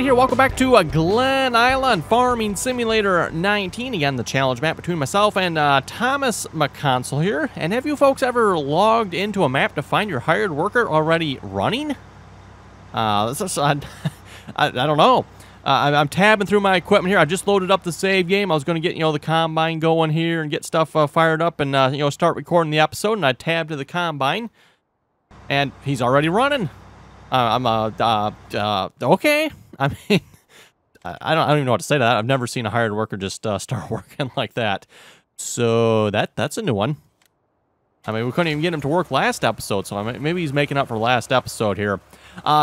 Alright, here, welcome back to Glen Isla Farming Simulator 19. Again, the challenge map between myself and Thomas McConsole here. And have you folks ever logged into a map to find your hired worker already running? I don't know. I'm tabbing through my equipment here. I just loaded up the save game. I was going to get, the combine going here and get stuff fired up and, start recording the episode. And I tabbed to the combine. And he's already running. Okay. I mean, I don't even know what to say to that. I've never seen a hired worker just start working like that. So that's a new one. I mean, we couldn't even get him to work last episode, so maybe he's making up for last episode here.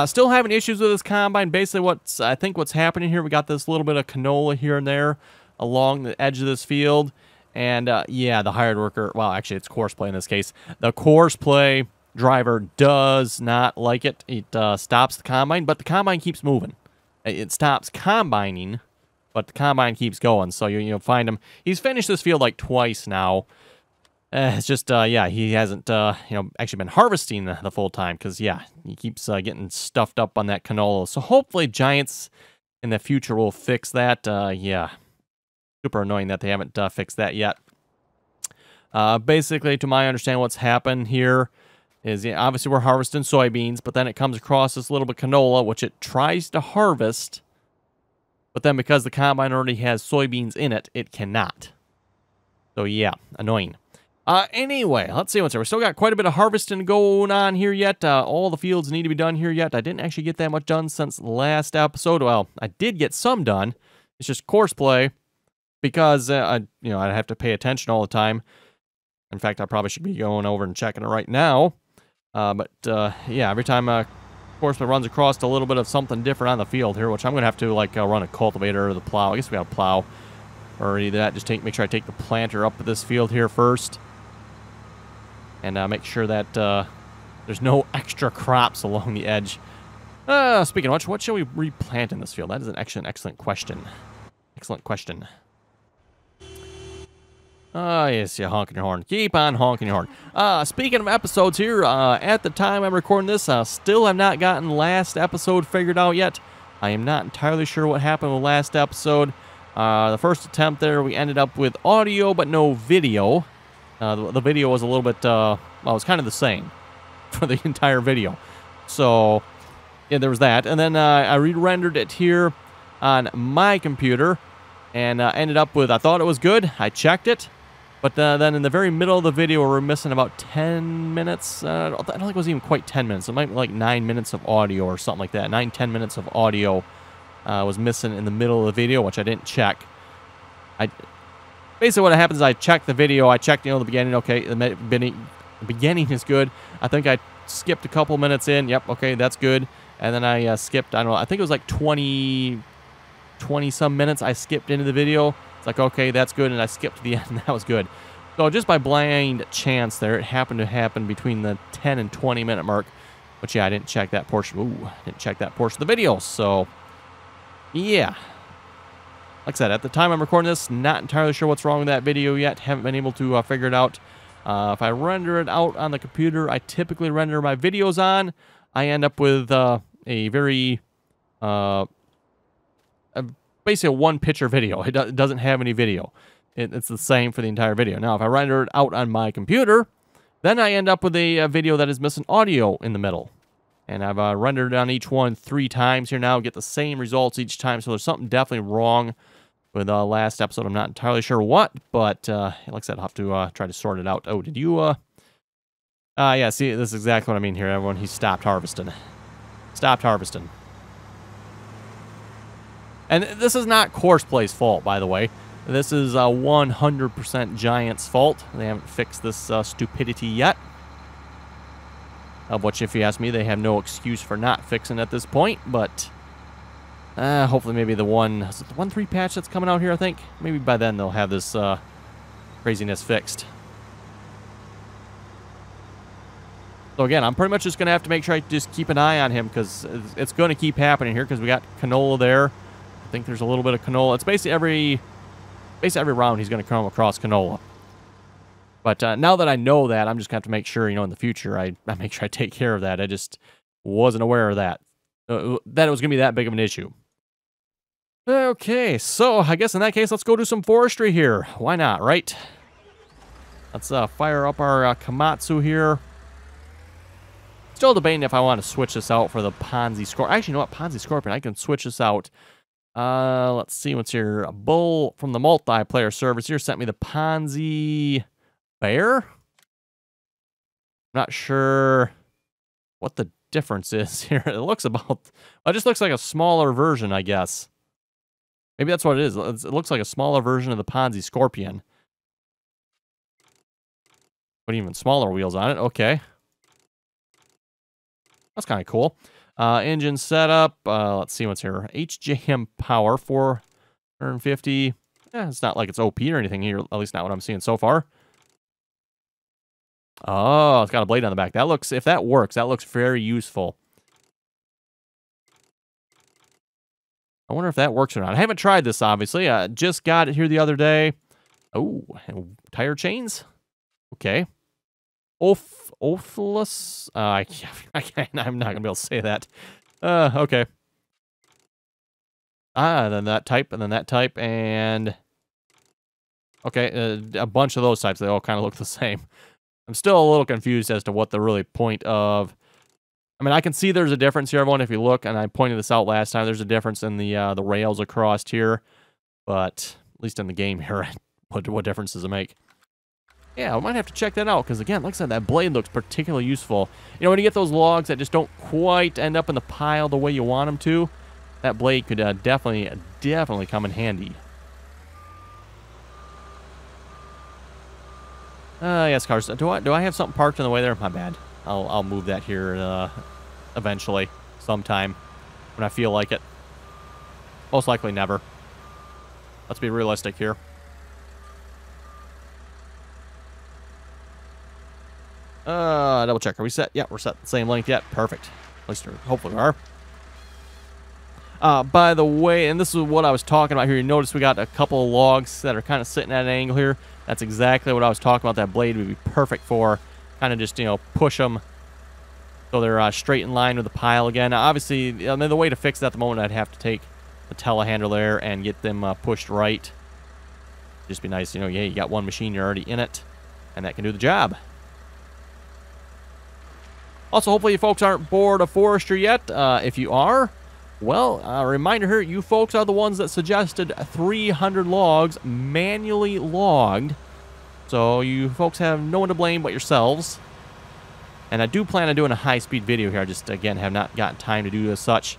Still having issues with this combine. Basically, I think what's happening here, we got this little bit of canola here and there along the edge of this field. And, yeah, the hired worker, well, actually, it's Courseplay in this case. The Courseplay driver does not like it. It stops the combine, but the combine keeps moving. It stops combining, but the combine keeps going. So you'll find him. He's finished this field like twice now. It's just, yeah, he hasn't, actually been harvesting the full time because, yeah, he keeps getting stuffed up on that canola. So hopefully Giants in the future will fix that. Yeah, super annoying that they haven't fixed that yet. Basically, to my understanding, what's happened here is, yeah, obviously we're harvesting soybeans, but then it comes across this little bit of canola, which it tries to harvest, but then because the combine already has soybeans in it, it cannot. So yeah, annoying. Anyway, let's see what's here. We still got quite a bit of harvesting going on here yet. All the fields need to be done here yet. I didn't actually get that much done since last episode. Well, I did get some done. It's just Courseplay because, I'd have to pay attention all the time. In fact, I probably should be going over and checking it right now. Yeah, every time Courseplay runs across a little bit of something different on the field here, which I'm going to have to, run a cultivator or the plow. I guess we got a plow. Or either that, just make sure I take the planter up to this field here first. And make sure that there's no extra crops along the edge. Speaking of which, what shall we replant in this field? That is an excellent question. Excellent question. Yes, you're honking your horn. Keep on honking your horn. Speaking of episodes here, at the time I'm recording this, still have not gotten last episode figured out yet. I am not entirely sure what happened with last episode. The first attempt there, we ended up with audio, but no video. The video was a little bit, well, it was kind of the same for the entire video. So, yeah, there was that. And then I re-rendered it here on my computer and ended up with, I thought it was good. I checked it. But then in the very middle of the video, we're missing about 10 minutes. I don't think it was even quite 10 minutes. It might be like 9 minutes of audio or something like that. 9-10 minutes of audio was missing in the middle of the video, which I didn't check. Basically, what happens is I check the video. I checked, the beginning. Okay, the beginning is good. I think I skipped a couple minutes in. Yep, okay, that's good. And then I skipped, I don't know, I think it was like 20-some minutes I skipped into the video. It's like, okay, that's good, and I skipped to the end, and that was good. So just by blind chance there, it happened to happen between the 10 and 20-minute mark. But yeah, I didn't check that portion. Ooh, I didn't check that portion of the video, so yeah. Like I said, at the time I'm recording this, not entirely sure what's wrong with that video yet. Haven't been able to figure it out. If I render it out on the computer, I typically render my videos on. I end up with a very, basically a one-picture video. It doesn't have any video. It's the same for the entire video. Now, if I render it out on my computer, then I end up with a video that is missing audio in the middle. And I've rendered on each one 3 times here now, get the same results each time. So there's something definitely wrong with last episode. I'm not entirely sure what, but like I said, I'll have to try to sort it out. Oh, did you, yeah, see, this is exactly what I mean here, everyone. He stopped harvesting. Stopped harvesting. And this is not Courseplay's fault, by the way. This is 100% Giants' fault. They haven't fixed this stupidity yet. Which, if you ask me, they have no excuse for not fixing at this point. But hopefully maybe the 1.3 patch that's coming out here, I think. Maybe by then they'll have this craziness fixed. So again, I'm pretty much just going to have to make sure I just keep an eye on him because it's going to keep happening here because we got canola there. I think there's a little bit of canola. It's basically every round he's going to come across canola. But now that I know that, I'm just going to have to make sure, in the future, I make sure I take care of that. I just wasn't aware of that. That it was going to be that big of an issue. Okay, so I guess in that case, let's go do some forestry here. Why not, right? Let's fire up our Komatsu here. Still debating if I want to switch this out for the Ponzi Scorpion. Actually, you know what? Ponzi Scorpion, I can switch this out. Let's see what's here. A Bull from the multiplayer service here sent me the Ponzi Bear. I'm not sure what the difference is here. It looks about... It just looks like a smaller version, I guess. Maybe that's what it is. It looks like a smaller version of the Ponzi Scorpion. But even smaller wheels on it. Okay. That's kind of cool. Engine setup. Let's see what's here. HJM power, 450. It's not like it's OP or anything here. At least not what I'm seeing so far. Oh, it's got a blade on the back. That looks, if that works, that looks very useful. I wonder if that works or not. I haven't tried this, obviously. I just got it here the other day. Oh, tire chains? Okay. Ophless? I can't, I'm not going to be able to say that. Okay. Then that type, and then that type, and... Okay, a bunch of those types. They all kind of look the same. I'm still a little confused as to what the really point of... I mean, I can see there's a difference here, everyone, if you look, and I pointed this out last time. There's a difference in the rails across here, but at least in the game here, what difference does it make? Yeah, I might have to check that out, because again, like I said, that blade looks particularly useful. You know, when you get those logs that just don't quite end up in the pile the way you want them to, that blade could definitely come in handy. Yes, cars. Do I have something parked in the way there? My bad. I'll move that here eventually, sometime, when I feel like it. Most likely never. Let's be realistic here. Double check. Are we set? Yeah, we're set. Same length yet. Perfect. At least hopefully we are. By the way, and this is what I was talking about here. You notice we got a couple of logs that are kind of sitting at an angle here. That's exactly what I was talking about. That blade would be perfect for. Kind of just, you know, push them so they're straight in line with the pile again. Now, obviously, the way to fix that at the moment, I'd have to take the telehandler there and get them pushed right. Just be nice, you know, yeah, you got one machine, you're already in it, and that can do the job. Also, hopefully you folks aren't bored of forestry yet. If you are, well, a reminder here, you folks are the ones that suggested 300 logs manually logged. So you folks have no one to blame but yourselves. And I do plan on doing a high-speed video here. I just, again, have not gotten time to do as such.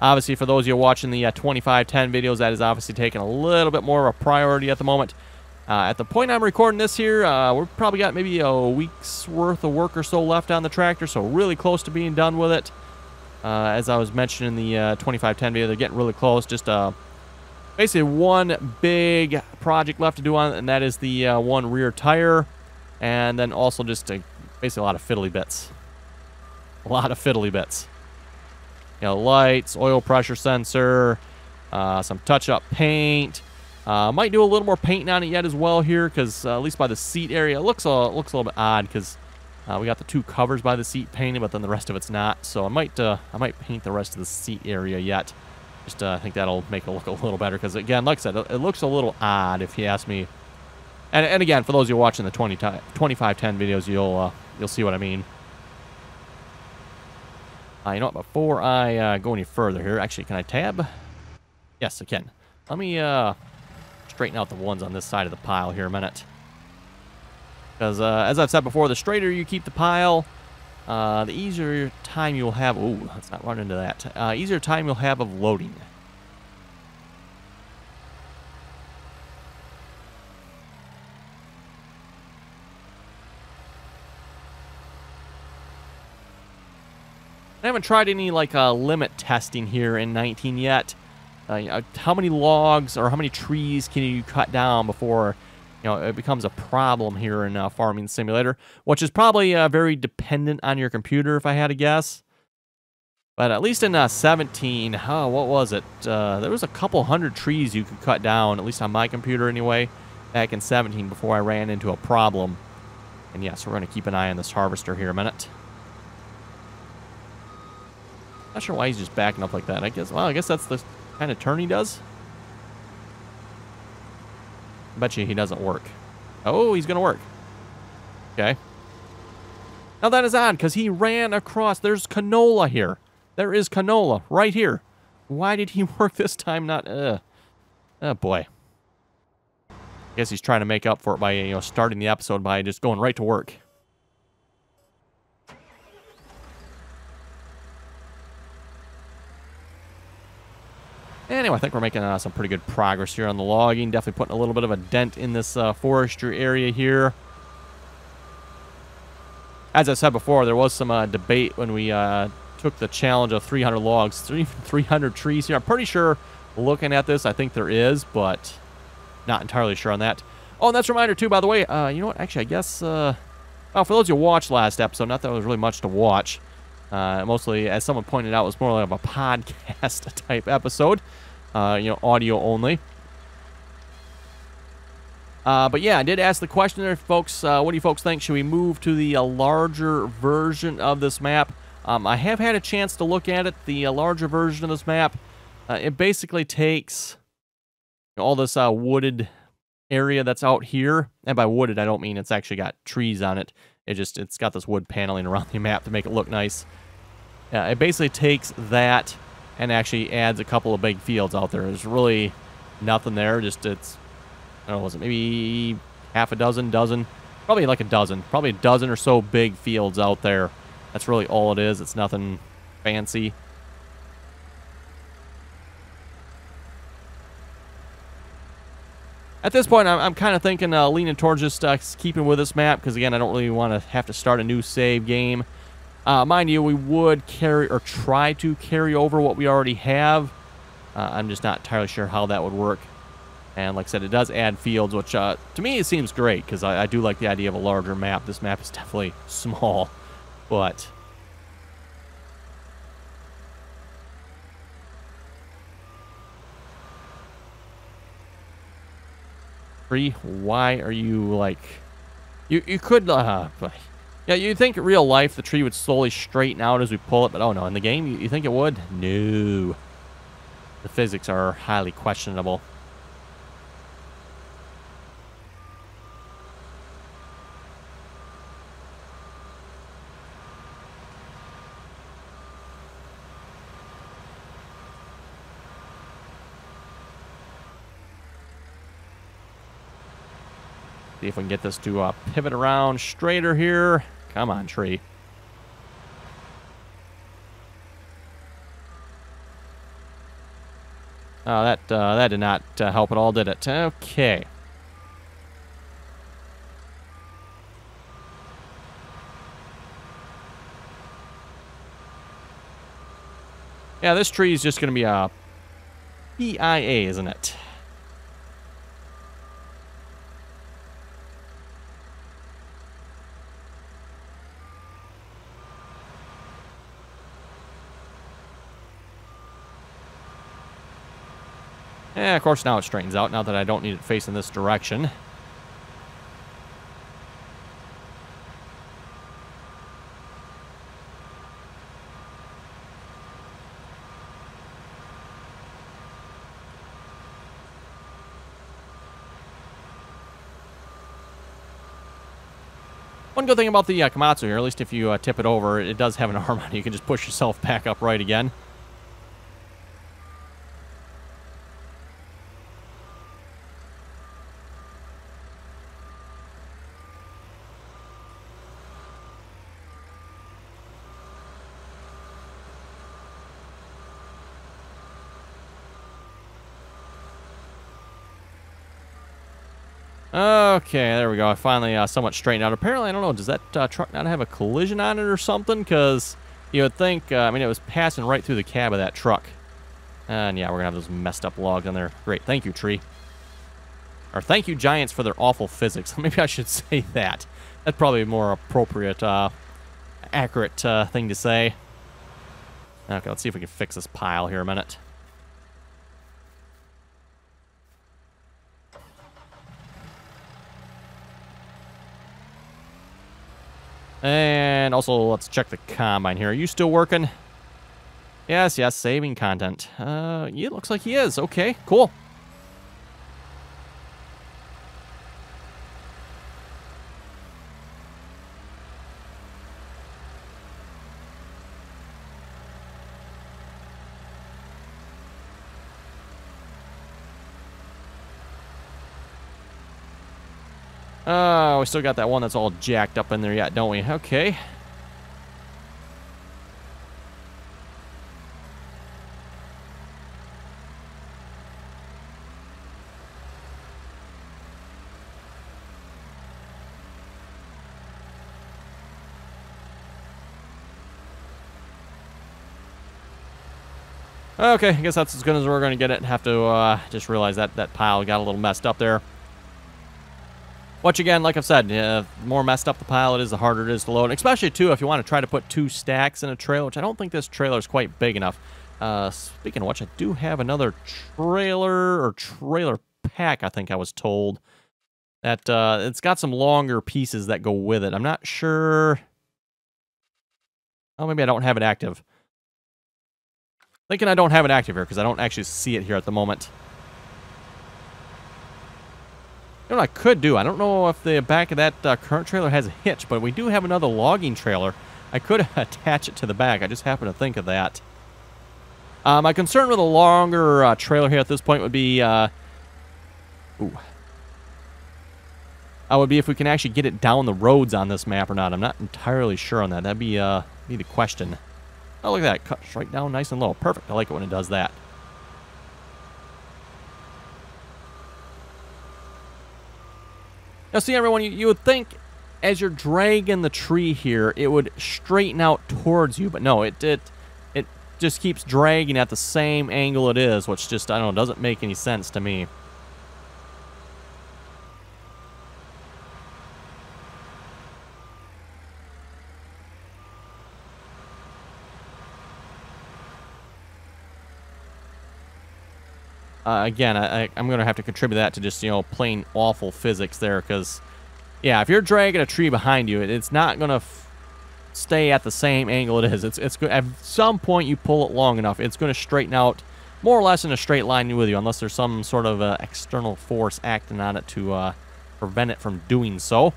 Obviously, for those of you watching the 2510 videos, that is obviously taking a little bit more of a priority at the moment. At the point I'm recording this here, we've probably got maybe a week's worth of work or so left on the tractor, so really close to being done with it. As I was mentioning in the 2510 video, they're getting really close. Just basically one big project left to do on it, and that is the one rear tire, and then also just basically a lot of fiddly bits. A lot of fiddly bits. You know, lights, oil pressure sensor, some touch-up paint. Might do a little more painting on it yet as well here, because at least by the seat area, it looks a little bit odd, because we got the two covers by the seat painted, but then the rest of it's not. So I might paint the rest of the seat area yet. Just I think that'll make it look a little better, because again, like I said, it looks a little odd if you ask me. And again, for those of you watching the 2510 videos, you'll see what I mean. You know what? Before I go any further here, actually, can I tab? Yes, I can. Let me straighten out the ones on this side of the pile here a minute. Because as I've said before, the straighter you keep the pile, the easier time you'll have... Ooh, let's not run into that. Easier time you'll have of loading. I haven't tried any like limit testing here in 19 yet. How many logs or how many trees can you cut down before, you know, it becomes a problem here in Farming Simulator, which is probably very dependent on your computer, if I had to guess. But at least in 17, what was it? There was a couple hundred trees you could cut down, at least on my computer anyway, back in 17 before I ran into a problem. And yes, we're going to keep an eye on this harvester here a minute. Not sure why he's just backing up like that. I guess that's the kind of turn he does. I bet you he doesn't work. Oh, he's going to work. Okay. Now that is odd, because he ran across. There's canola here. There is canola right here. Why did he work this time? Not, oh boy. I guess he's trying to make up for it by, starting the episode by just going right to work. Anyway, I think we're making some pretty good progress here on the logging. Definitely putting a little bit of a dent in this forestry area here. As I said before, there was some debate when we took the challenge of 300 logs, 300 trees here. I'm pretty sure, looking at this, I think there is, but not entirely sure on that. Oh, and that's a reminder, too, by the way. You know what? Actually, I guess, well, for those who watched last episode, not that it was really much to watch. Mostly, as someone pointed out, it was more like a podcast type episode. Audio only. But yeah, I did ask the question there, folks. What do you folks think? Should we move to the larger version of this map? I have had a chance to look at it. The larger version of this map, it basically takes all this wooded area that's out here. And by wooded, I don't mean it's actually got trees on it. It's got this wood paneling around the map to make it look nice. It basically takes that and actually adds a couple of big fields out there. There's really nothing there. It's, I don't know, was it maybe half a dozen, probably like a dozen, probably a dozen or so big fields out there. That's really all it is. It's nothing fancy. At this point, I'm kind of thinking, leaning towards just keeping with this map, because again, I don't really want to have to start a new save game. Mind you, we would carry or try to carry over what we already have. I'm just not entirely sure how that would work. And like I said, it does add fields, which to me it seems great, because I do like the idea of a larger map. This map is definitely small, but Tree, why are you like... You could... yeah, you'd think in real life the tree would slowly straighten out as we pull it, but oh no, in the game, you think it would? No. The physics are highly questionable. See if we can get this to pivot around straighter here. Come on, tree. Oh, that did not help at all, did it? Okay. Yeah, this tree is just going to be a PIA, isn't it? Yeah, of course, now it straightens out, now that I don't need it facing this direction. One good thing about the Komatsu here, at least if you tip it over, it does have an arm on it. You can just push yourself back upright again. Okay, there we go. I finally somewhat straightened out. Apparently, I don't know, does that truck not have a collision on it or something? Because you would think, I mean, it was passing right through the cab of that truck. And yeah, we're going to have those messed up logs on there. Great. Thank you, tree. Or thank you, giants, for their awful physics. Maybe I should say that. That's probably a more appropriate, accurate thing to say. Okay, let's see if we can fix this pile here a minute. And also, let's check the combine here. Are you still working? Yes, yes, saving content. Yeah, it looks like he is. Okay, cool. Oh, we still got that one that's all jacked up in there yet, don't we? Okay. Okay, I guess that's as good as we're going to get it. Have to just realize that that pile got a little messed up there. Which, again, like I've said, the more messed up the pile it is, the harder it is to load. Especially, too, if you want to try to put 2 stacks in a trailer, which I don't think this trailer is quite big enough. Speaking of which, I do have another trailer, or trailer pack, I think I was told. That it's got some longer pieces that go with it. I'm not sure. Oh, maybe I don't have it active. Thinking I don't have it active here because I don't actually see it here at the moment. You know what I could do? I don't know if the back of that current trailer has a hitch, but we do have another logging trailer. I could attach it to the back. I just happened to think of that. My concern with a longer trailer here at this point would be... would be if we can actually get it down the roads on this map or not. I'm not entirely sure on that. That'd be the question. Oh, look at that. It cuts right down nice and low. Perfect. I like it when it does that. Now, see, everyone, you would think as you're dragging the tree here, it would straighten out towards you. But no, it just keeps dragging at the same angle it is, which just, I don't know, doesn't make any sense to me. Again, I'm going to have to contribute that to just, you know, plain awful physics there, because, yeah, if you're dragging a tree behind you, it's not going to stay at the same angle it is. It's at some point you pull it long enough, it's going to straighten out more or less in a straight line with you, unless there's some sort of external force acting on it to prevent it from doing so.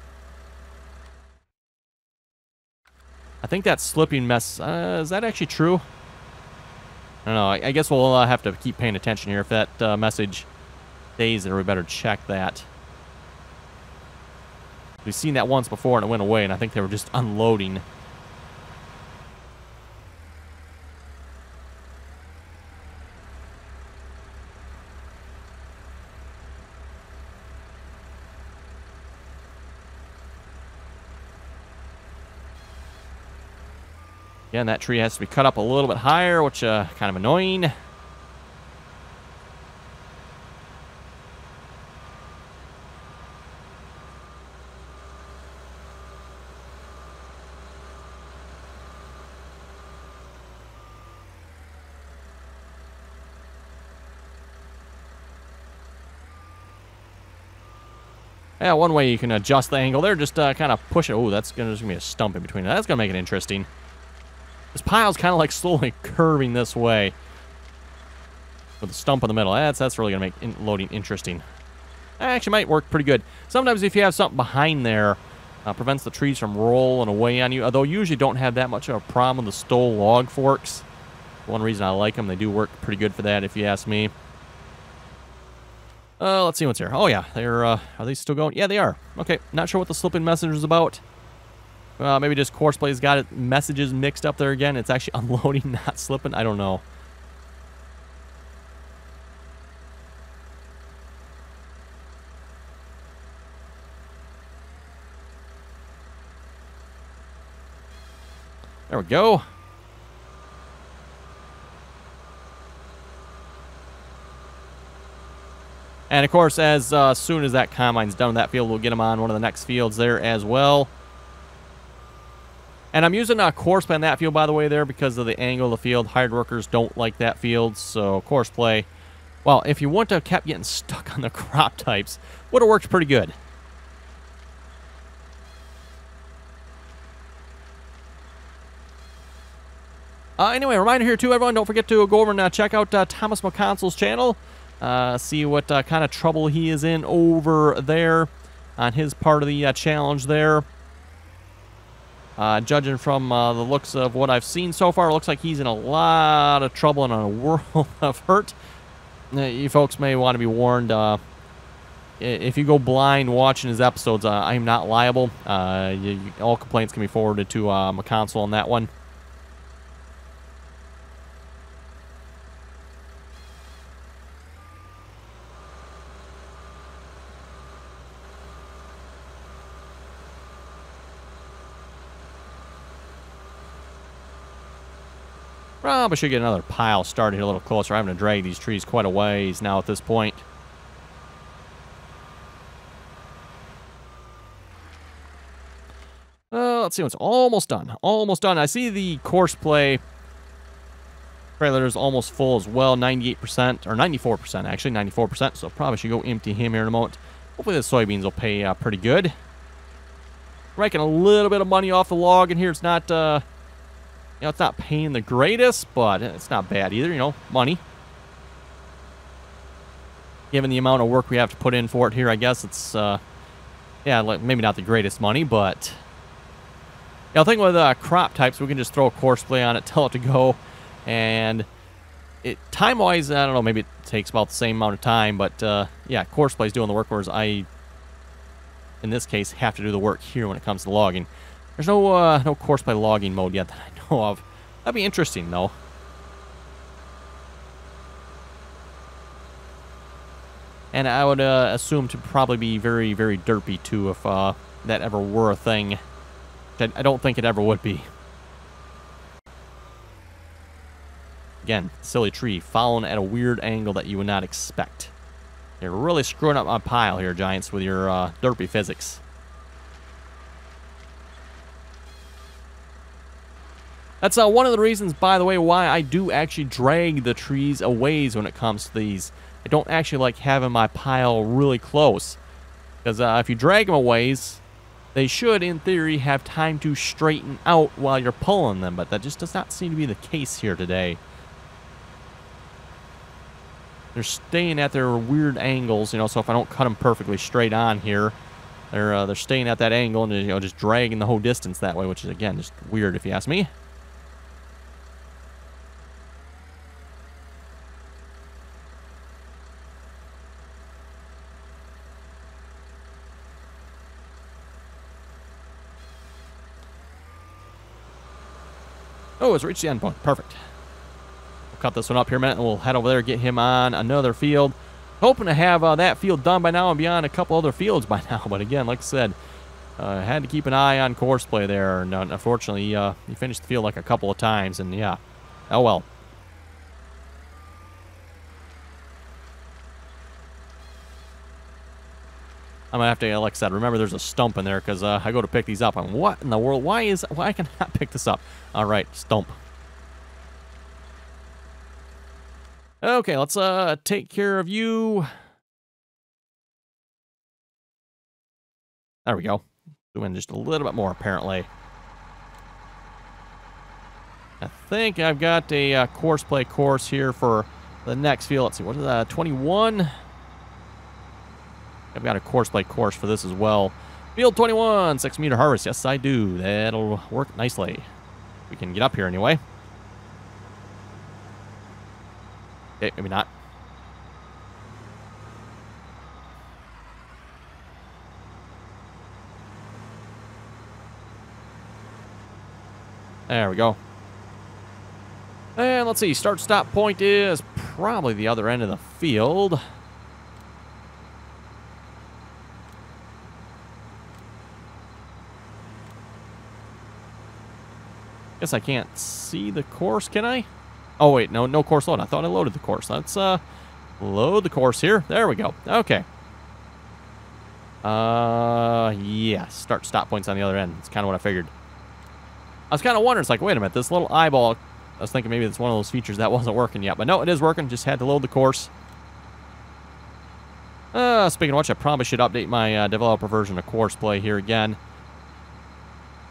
I think that slipping mess, is that actually true? I don't know. I guess we'll have to keep paying attention here. If that message stays there, we better check that. We've seen that once before and it went away, and I think they were just unloading. Again, that tree has to be cut up a little bit higher, which kind of annoying. Yeah, one way you can adjust the angle there, just kind of push it. Oh, that's just gonna be a stump in between. That's gonna make it interesting. This pile's kind of like slowly curving this way with a stump in the middle. That's really going to make loading interesting. That actually might work pretty good. Sometimes if you have something behind there, prevents the trees from rolling away on you. Although usually don't have that much of a problem with the Stoll log forks. One reason I like them, they do work pretty good for that if you ask me. Let's see what's here. Oh yeah, they're, are they still going? Yeah, they are. Okay, not sure what the slipping message is about. Maybe just Courseplay's got it messages mixed up there again. It's actually unloading, not slipping. I don't know. There we go. And of course, as soon as that combine's done with that field, we'll get them on one of the next fields there as well. And I'm using Courseplay on that field, by the way, there because of the angle of the field. Hired workers don't like that field, so Courseplay, well, if you wouldn't have kept getting stuck on the crop types, would have worked pretty good. Anyway, reminder here too, everyone, don't forget to go over and check out Thomas McConsole's channel. See what kind of trouble he is in over there on his part of the challenge there. Judging from the looks of what I've seen so far, it looks like he's in a lot of trouble and in a world of hurt. You folks may want to be warned. If you go blind watching his episodes, I'm not liable. All complaints can be forwarded to McConsole on that one. Probably should get another pile started here a little closer. I'm having to drag these trees quite a ways now at this point. Let's see, it's almost done. Almost done. I see the Courseplay trailer is almost full as well. 98%, or 94% actually, 94%. So probably should go empty him here in a moment. Hopefully the soybeans will pay pretty good. Making a little bit of money off the log in here. It's not, you know, it's not paying the greatest, but it's not bad either, you know, money. Given the amount of work we have to put in for it here, I guess it's, yeah, like maybe not the greatest money, but... Yeah, I think with crop types, we can just throw a Courseplay on it, tell it to go, and it time-wise, I don't know, maybe it takes about the same amount of time, but yeah, Courseplay's doing the work, whereas I, in this case, have to do the work here when it comes to logging. There's no Courseplay logging mode yet that I know of. That'd be interesting, though. And I would assume to probably be very, very derpy, too, if that ever were a thing. I don't think it ever would be. Again, silly tree, falling at a weird angle that you would not expect. You're really screwing up my pile here, Giants, with your derpy physics. That's one of the reasons, by the way, why I do actually drag the trees a ways when it comes to these. I don't actually like having my pile really close. Because if you drag them a ways, they should, in theory, have time to straighten out while you're pulling them, but that just does not seem to be the case here today. They're staying at their weird angles, you know, so if I don't cut them perfectly straight on here, they're staying at that angle and, you know, just dragging the whole distance that way, which is, again, just weird if you ask me. Oh, it's reached the end point. Perfect. We'll cut this one up here a minute, and we'll head over there and get him on another field. Hoping to have that field done by now and be on a couple other fields by now. But again, like I said, had to keep an eye on Courseplay there. And unfortunately, he finished the field like a couple of times. And yeah, oh well. I'm going to have to, like I said, remember there's a stump in there because I go to pick these up. I'm, what in the world? Why can I not pick this up? All right, stump. Okay, let's take care of you. There we go. Doing just a little bit more, apparently. I think I've got a Courseplay course here for the next field. Let's see, what is that, 21? I've got a Courseplay course for this as well. Field 21, 6-meter harvest. Yes, I do. That'll work nicely. We can get up here anyway. Okay, maybe not. There we go. And let's see, start-stop point is probably the other end of the field. Guess I can't see the course, can I? Oh, wait, no course load. I thought I loaded the course. Let's load the course here. There we go. Okay. Yeah, start-stop points on the other end. That's kind of what I figured. I was kind of wondering, it's like, wait a minute, this little eyeball, I was thinking maybe it's one of those features that wasn't working yet. But no, it is working. Just had to load the course. Speaking of which, I probably should update my developer version of Courseplay here again.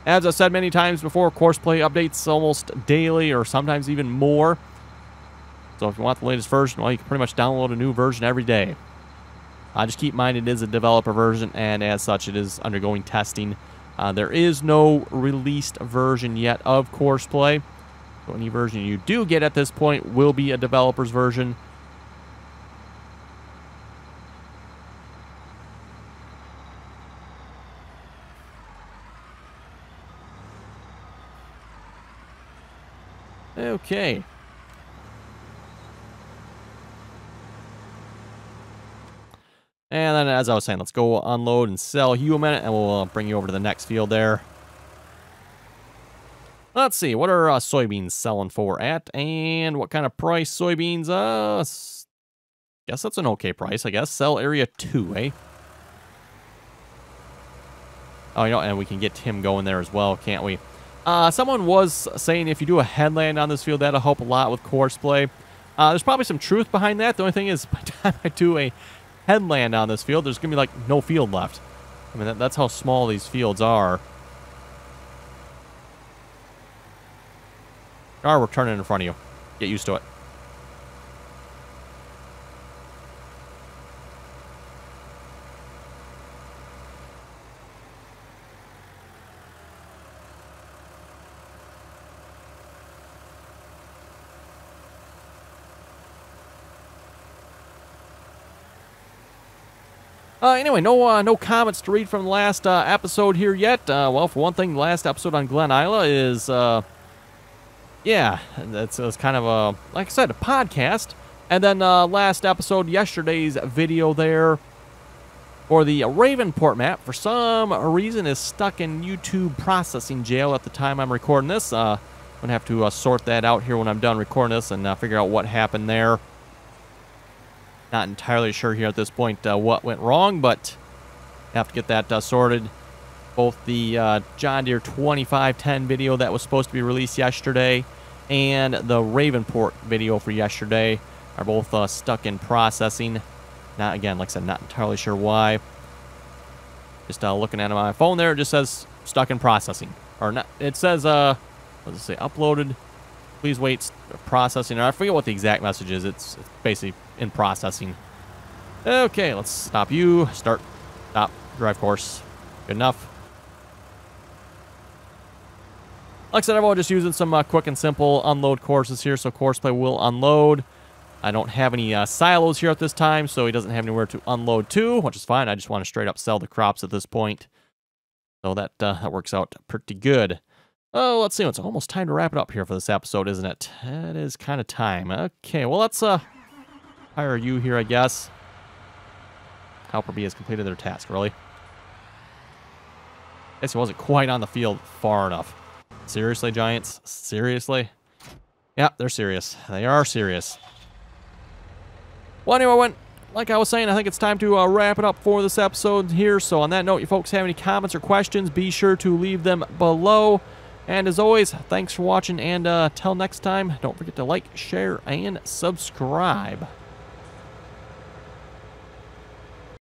As I said many times before, Courseplay updates almost daily or sometimes even more. So if you want the latest version, well, you can pretty much download a new version every day. Just keep in mind it is a developer version, and as such, it is undergoing testing. There is no released version yet of Courseplay. So any version you do get at this point will be a developer's version. Okay. And then, as I was saying, let's go unload and sell you a minute, and we'll bring you over to the next field there. Let's see, what are soybeans selling for at, and what kind of price soybeans? Guess that's an okay price, I guess. Sell area 2, eh? Oh, you know, and we can get him going there as well, can't we? Someone was saying if you do a headland on this field, that'll help a lot with Courseplay. There's probably some truth behind that. The only thing is, by the time I do a headland on this field, there's going to be, like, no field left. I mean, that's how small these fields are. We're turning in front of you. Get used to it. Anyway, no comments to read from the last episode here yet. Well, for one thing, the last episode on Glen Isla is, yeah, that's kind of a, like I said, a podcast. And then last episode, yesterday's video there for the Ravenport map, for some reason, is stuck in YouTube processing jail at the time I'm recording this. I'm going to have to sort that out here when I'm done recording this and figure out what happened there. Not entirely sure here at this point what went wrong, but have to get that sorted. Both the John Deere 2510 video that was supposed to be released yesterday and the Ravenport video for yesterday are both stuck in processing. Not, again, like I said, not entirely sure why. Just looking at my phone there, it just says stuck in processing. Or not, it says, what does it say? Uploaded. Please wait, processing. Or I forget what the exact message is. It's basically in processing. Okay, let's stop you. Start, stop, drive course. Good enough. Like I said, I'm just using some quick and simple unload courses here, so Courseplay will unload. I don't have any silos here at this time, so he doesn't have anywhere to unload to, which is fine. I just want to straight up sell the crops at this point. So that works out pretty good. Oh, let's see. It's almost time to wrap it up here for this episode, isn't it? It is kind of time. Okay, well, let's hire you here, I guess. Helper B has completed their task, really. Guess he wasn't quite on the field far enough. Seriously, Giants? Seriously? Yeah, they're serious. They are serious. Well, anyway, like I was saying, I think it's time to wrap it up for this episode here. So on that note, you folks have any comments or questions, be sure to leave them below. And as always, thanks for watching, and till next time, don't forget to like, share, and subscribe.